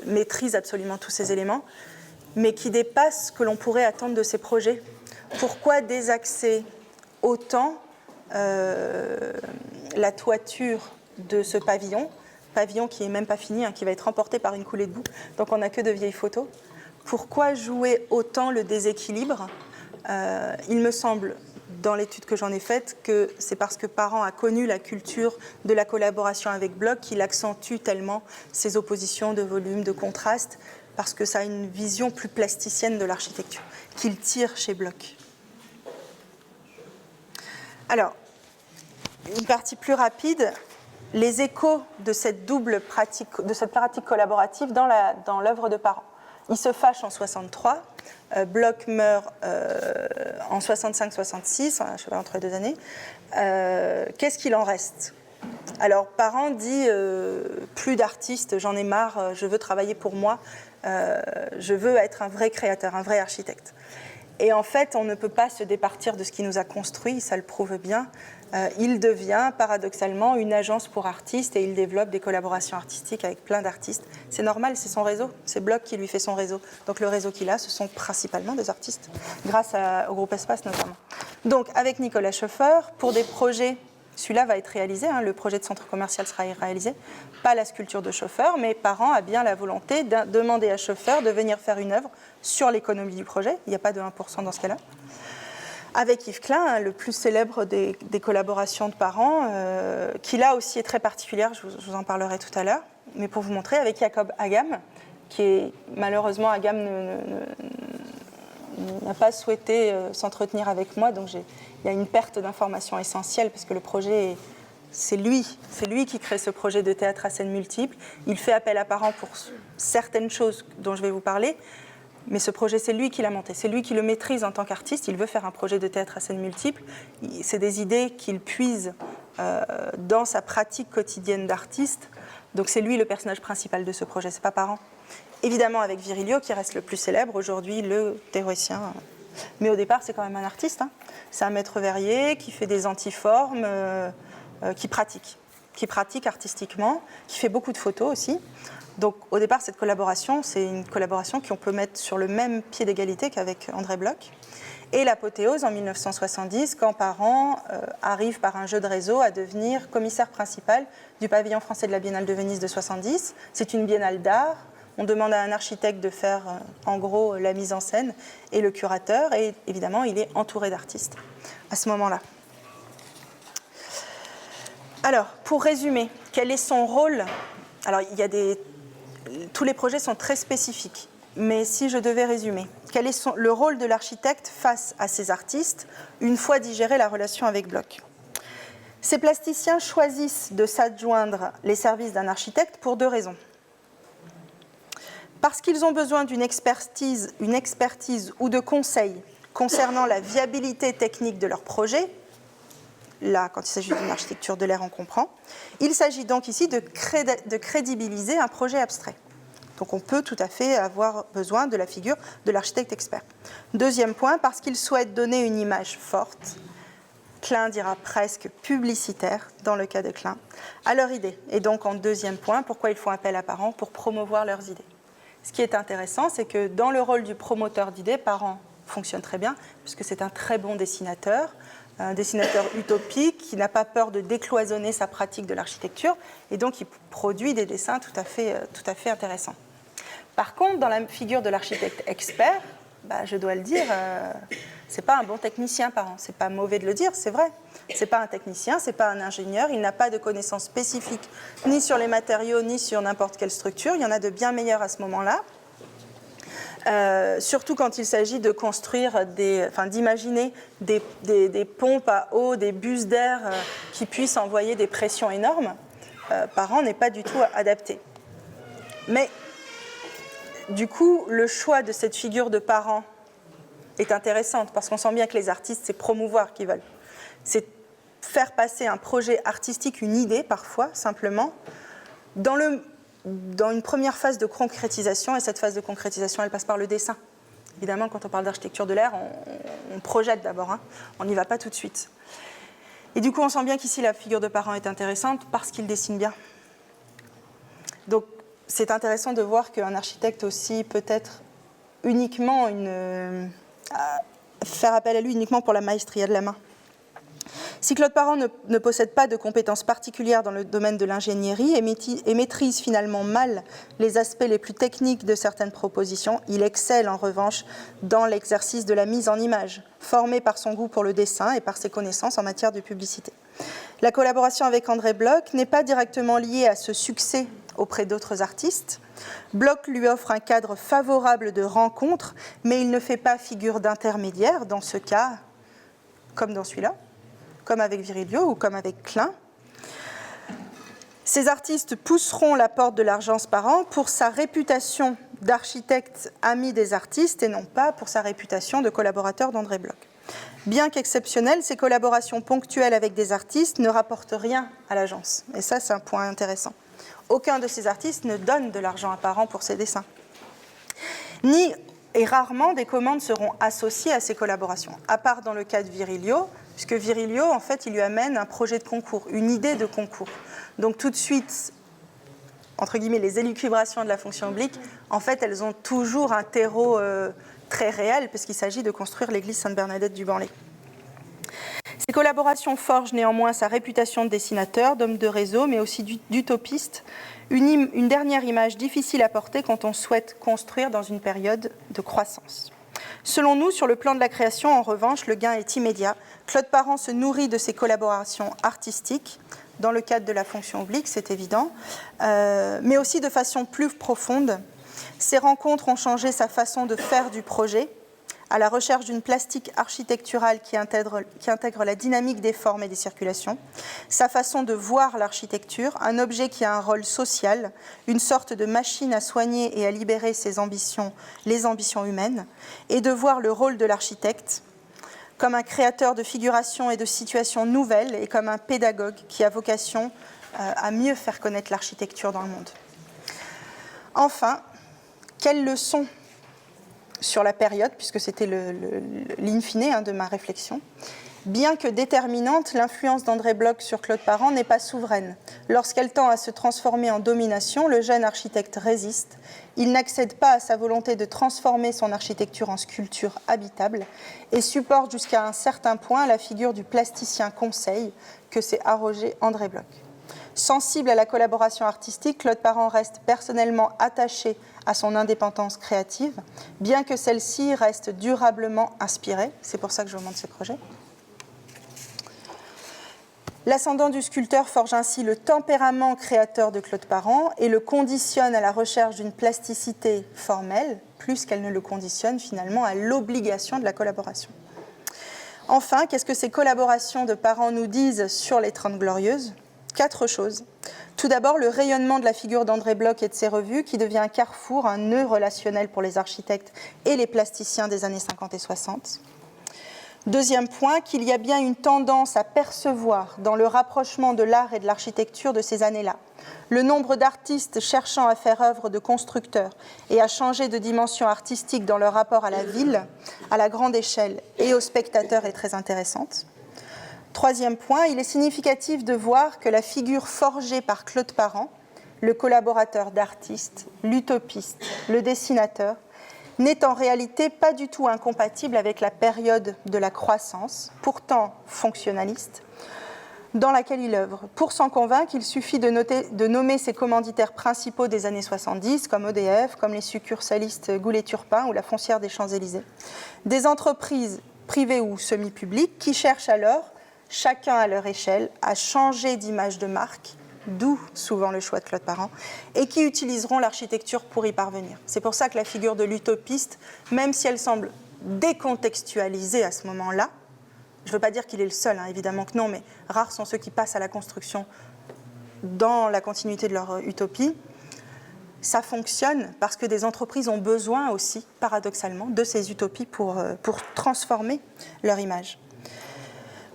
maîtrisent absolument tous ces éléments, mais qui dépasse ce que l'on pourrait attendre de ces projets. Pourquoi désaxer autant la toiture de ce pavillon qui n'est même pas fini, qui va être remporté par une coulée de boue, donc on n'a que de vieilles photos. Pourquoi jouer autant le déséquilibre ? Il me semble, dans l'étude que j'en ai faite, que c'est parce que Parent a connu la culture de la collaboration avec Bloch qu'il accentue tellement ces oppositions de volume, de contraste, parce que ça a une vision plus plasticienne de l'architecture, qu'il tire chez Bloch. Alors, une partie plus rapide, les échos de cette double pratique, de cette pratique collaborative dans l'œuvre de Parent. Il se fâche en 63, Bloch meurt en 65-66, je sais pas, entre les deux années. Qu'est-ce qu'il en reste ? Alors, Parent dit plus d'artistes, j'en ai marre, je veux travailler pour moi, je veux être un vrai créateur, un vrai architecte. Et en fait, on ne peut pas se départir de ce qui nous a construit, ça le prouve bien. Il devient paradoxalement une agence pour artistes et il développe des collaborations artistiques avec plein d'artistes. C'est normal, c'est son réseau, c'est Bloch qui lui fait son réseau. Donc le réseau qu'il a, ce sont principalement des artistes, grâce au groupe Espace notamment. Donc avec Nicolas Schoeffer, pour des projets, celui-là va être réalisé, le projet de centre commercial sera réalisé, pas la sculpture de Schoeffer, mais Parent a bien la volonté de demander à Schoeffer de venir faire une œuvre sur l'économie du projet, il n'y a pas de 1% dans ce cas-là. Avec Yves Klein, le plus célèbre des collaborations de Parent, qui là aussi est très particulière, je vous en parlerai tout à l'heure, mais pour vous montrer, avec Jacob Agam, qui est malheureusement, Agam n'a pas souhaité s'entretenir avec moi, donc il y a une perte d'informations essentielles, parce que le projet, c'est lui qui crée ce projet de théâtre à scène multiple. Il fait appel à Parent pour certaines choses dont je vais vous parler, mais ce projet, c'est lui qui l'a monté, c'est lui qui le maîtrise en tant qu'artiste. Il veut faire un projet de théâtre à scène multiple. C'est des idées qu'il puise dans sa pratique quotidienne d'artiste. Donc c'est lui le personnage principal de ce projet, c'est pas Parent. Évidemment avec Virilio, qui reste le plus célèbre, aujourd'hui le théoricien. Mais au départ, c'est quand même un artiste. C'est un maître verrier qui fait des antiformes, qui pratique qui pratique artistiquement, qui fait beaucoup de photos aussi. Donc au départ, cette collaboration, c'est une collaboration qu'on peut mettre sur le même pied d'égalité qu'avec André Bloch. Et l'apothéose en 1970, quand Parent arrive par un jeu de réseau à devenir commissaire principal du pavillon français de la Biennale de Venise de 70. C'est une biennale d'art. On demande à un architecte de faire en gros la mise en scène et le curateur. Et évidemment, il est entouré d'artistes à ce moment-là. Alors, pour résumer, quel est son rôle? Alors, tous les projets sont très spécifiques. Mais si je devais résumer, quel est le rôle de l'architecte face à ces artistes une fois digérée la relation avec Bloch? Ces plasticiens choisissent de s'adjoindre les services d'un architecte pour 2 raisons. Parce qu'ils ont besoin d'une expertise ou de conseils concernant la viabilité technique de leur projet. Là, quand il s'agit d'une architecture de l'air, on comprend. Il s'agit donc ici de crédibiliser un projet abstrait. Donc on peut tout à fait avoir besoin de la figure de l'architecte expert. Deuxième point, parce qu'ils souhaitent donner une image forte, Klein dira presque publicitaire, dans le cas de Klein, à leur idée. Et donc en deuxième point, pourquoi ils font appel à Parent? Pour promouvoir leurs idées. Ce qui est intéressant, c'est que dans le rôle du promoteur d'idées, Parent fonctionne très bien, puisque c'est un très bon dessinateur, un dessinateur utopique qui n'a pas peur de décloisonner sa pratique de l'architecture, et donc il produit des dessins tout à fait intéressants. Par contre, dans la figure de l'architecte expert, je dois le dire, c'est pas un bon technicien, Parent. C'est pas mauvais de le dire, c'est vrai. C'est pas un technicien, c'est pas un ingénieur. Il n'a pas de connaissances spécifiques ni sur les matériaux, ni sur n'importe quelle structure. Il y en a de bien meilleurs à ce moment-là. Surtout quand il s'agit de construire d'imaginer des pompes à eau, des bus d'air qui puissent envoyer des pressions énormes. Parent n'est pas du tout adapté. Mais du coup, le choix de cette figure de Parent est intéressante parce qu'on sent bien que les artistes, c'est promouvoir qu'ils veulent. C'est faire passer un projet artistique, une idée parfois, simplement, dans une première phase de concrétisation. Et cette phase de concrétisation, elle passe par le dessin. Évidemment, quand on parle d'architecture de l'air, on projette d'abord, on n'y va pas tout de suite. Et du coup, on sent bien qu'ici, la figure de Parent est intéressante parce qu'il dessine bien. Donc, c'est intéressant de voir qu'un architecte aussi peut être uniquement faire appel à lui uniquement pour la maestria de la main. Si Claude Parent ne possède pas de compétences particulières dans le domaine de l'ingénierie et maîtrise finalement mal les aspects les plus techniques de certaines propositions, il excelle en revanche dans l'exercice de la mise en image, formé par son goût pour le dessin et par ses connaissances en matière de publicité. La collaboration avec André Bloch n'est pas directement liée à ce succès auprès d'autres artistes. Bloch lui offre un cadre favorable de rencontre, mais il ne fait pas figure d'intermédiaire dans ce cas, comme dans celui-là, comme avec Virilio ou comme avec Klein. Ces artistes pousseront la porte de l'Argence Parent pour sa réputation d'architecte ami des artistes et non pas pour sa réputation de collaborateur d'André Bloch. Bien qu'exceptionnelles, ces collaborations ponctuelles avec des artistes ne rapportent rien à l'agence. Et ça, c'est un point intéressant. Aucun de ces artistes ne donne de l'argent à Parent pour ses dessins. Et rarement des commandes seront associées à ces collaborations, à part dans le cas de Virilio, puisque Virilio, en fait, il lui amène un projet de concours, une idée de concours. Donc tout de suite, entre guillemets, les élucubrations de la fonction oblique, en fait, elles ont toujours un terreau très réel, puisqu'il s'agit de construire l'église Sainte-Bernadette du Banlay. Ces collaborations forgent néanmoins sa réputation de dessinateur, d'homme de réseau, mais aussi d'utopiste, une dernière image difficile à porter quand on souhaite construire dans une période de croissance. Selon nous, sur le plan de la création, en revanche, le gain est immédiat. Claude Parent se nourrit de ses collaborations artistiques, dans le cadre de la fonction oblique, c'est évident, mais aussi de façon plus profonde. Ces rencontres ont changé sa façon de faire du projet, à la recherche d'une plastique architecturale qui intègre la dynamique des formes et des circulations, sa façon de voir l'architecture, un objet qui a un rôle social, une sorte de machine à soigner et à libérer les ambitions humaines, et de voir le rôle de l'architecte comme un créateur de figurations et de situations nouvelles et comme un pédagogue qui a vocation à mieux faire connaître l'architecture dans le monde. Enfin, quelles leçons sur la période, puisque c'était l'in fine de ma réflexion, Bien que déterminante, l'influence d'André Bloch sur Claude Parent n'est pas souveraine. Lorsqu'elle tend à se transformer en domination, le jeune architecte résiste. Il n'accède pas à sa volonté de transformer son architecture en sculpture habitable et supporte jusqu'à un certain point la figure du plasticien conseil que s'est arrogé André Bloch. Sensible à la collaboration artistique, Claude Parent reste personnellement attaché à son indépendance créative, bien que celle-ci reste durablement inspirée. C'est pour ça que je vous montre ce projet. L'ascendant du sculpteur forge ainsi le tempérament créateur de Claude Parent et le conditionne à la recherche d'une plasticité formelle, plus qu'elle ne le conditionne finalement à l'obligation de la collaboration. Enfin, qu'est-ce que ces collaborations de Parent nous disent sur les 30 Glorieuses ? 4 choses. Tout d'abord, le rayonnement de la figure d'André Bloch et de ses revues, qui devient un carrefour, un nœud relationnel pour les architectes et les plasticiens des années 50 et 60. Deuxième point, qu'il y a bien une tendance à percevoir dans le rapprochement de l'art et de l'architecture de ces années-là. Le nombre d'artistes cherchant à faire œuvre de constructeurs et à changer de dimension artistique dans leur rapport à la ville, à la grande échelle et aux spectateurs est très intéressante. Troisième point, il est significatif de voir que la figure forgée par Claude Parent, le collaborateur d'artistes, l'utopiste, le dessinateur, n'est en réalité pas du tout incompatible avec la période de la croissance, pourtant fonctionnaliste, dans laquelle il œuvre. Pour s'en convaincre, il suffit de nommer ses commanditaires principaux des années 70, comme EDF, comme les succursalistes Goulet-Turpin ou la Foncière des Champs-Élysées. Des entreprises privées ou semi-publiques qui cherchent alors, chacun à leur échelle, à changer d'image de marque, d'où souvent le choix de Claude Parent, et qui utiliseront l'architecture pour y parvenir. C'est pour ça que la figure de l'utopiste, même si elle semble décontextualisée à ce moment-là, je ne veux pas dire qu'il est le seul, évidemment que non, mais rares sont ceux qui passent à la construction dans la continuité de leur utopie, ça fonctionne parce que des entreprises ont besoin aussi, paradoxalement, de ces utopies pour transformer leur image.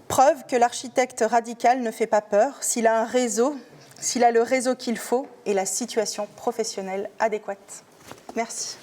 Preuve que l'architecte radical ne fait pas peur s'il a un réseau, s'il a le réseau qu'il faut et la situation professionnelle adéquate. Merci.